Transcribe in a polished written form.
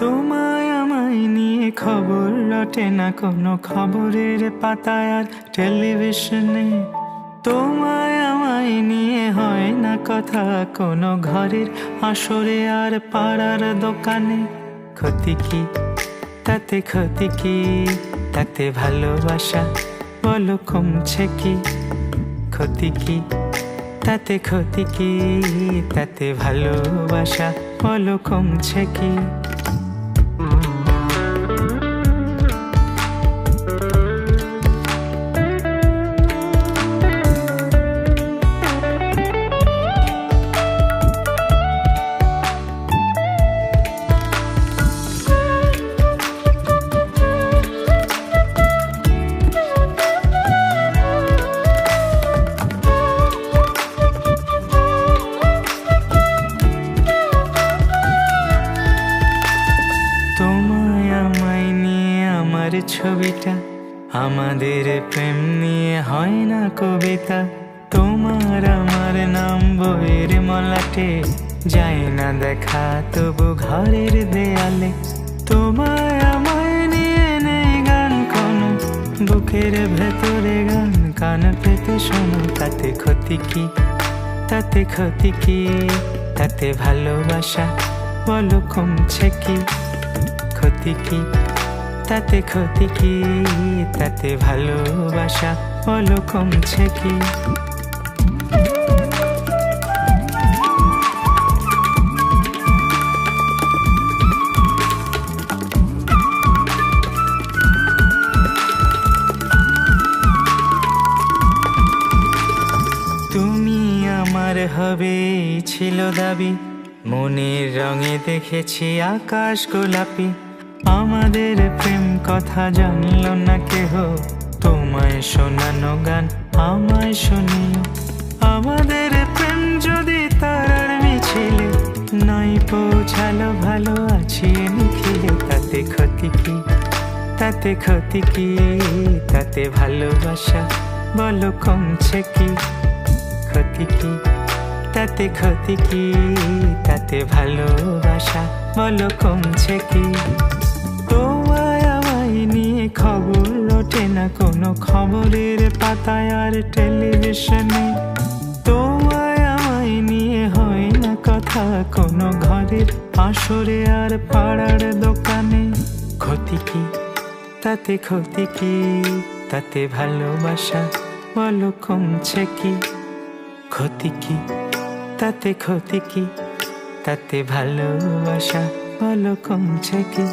তোমায় আমায় নিয়ে খবর রটে না কোনো খবরের পাতায় আর টেলিভিশনে। তোমায় আমায় নিয়ে হয় না কথা কোনো ঘরের আসরে আর পাড়ার দোকানে। ক্ষতি কি তাতে, ক্ষতি কি তাতে, ভালোবাসা বলো কমছে কি? ক্ষতি কি তাতে, ক্ষতি কি তাতে, ভালোবাসা বলো কমছে কি? ছবিটা আমাদের প্রেম নিয়ে হয় না কবিতা। তোমার আমার নাম বইয়ের মলাটে, যায় না দেখা তবু ঘরের দেয়ালে। তোমায় আমায় নিয়ে নেই গান কোনো, বুকের ভেতরে গান কান পেতে শোনো। তাতে ক্ষতি কি তাতে, ক্ষতি কি তাতে, ভালোবাসা বলো কমছে কি? ক্ষতি কি তাতে, ক্ষতি কি তাতে, ভালোবাসা বলো কমছে কি? তুমি আমার হবে ছিল দাবি, মনের রঙে দেখেছি আকাশ গোলাপি। আমাদের প্রেম কথা জানলো না কেহ, তোমায় শোনানো গান আমায় শুনিও। আমাদের প্রেম যদি তারার মিছিলে নাই পৌঁছালো, ভালো আছি নিখিলে। তাতে ক্ষতি কি তাতে, ক্ষতি কি তাতে, ভালোবাসা বলো কমছে কি? ক্ষতি কি তাতে, ক্ষতি কি তাতে, ভালোবাসা বলো কমছে কি? তোমায় আমায় নিয়ে খবর রটে না কোনো খবরের পাতায় আর টেলিভিশনে। তোমায় আমায় নিয়ে হয় না কথা কোনো ঘরের আসরে আর পাড়ার দোকানে। ক্ষতি কি তাতে, ক্ষতি কি তাতে, ভালোবাসা বলো কমছে কি? ক্ষতি কি তাতে, ক্ষতি কি তাতে, ভালোবাসা বলো কমছে কি?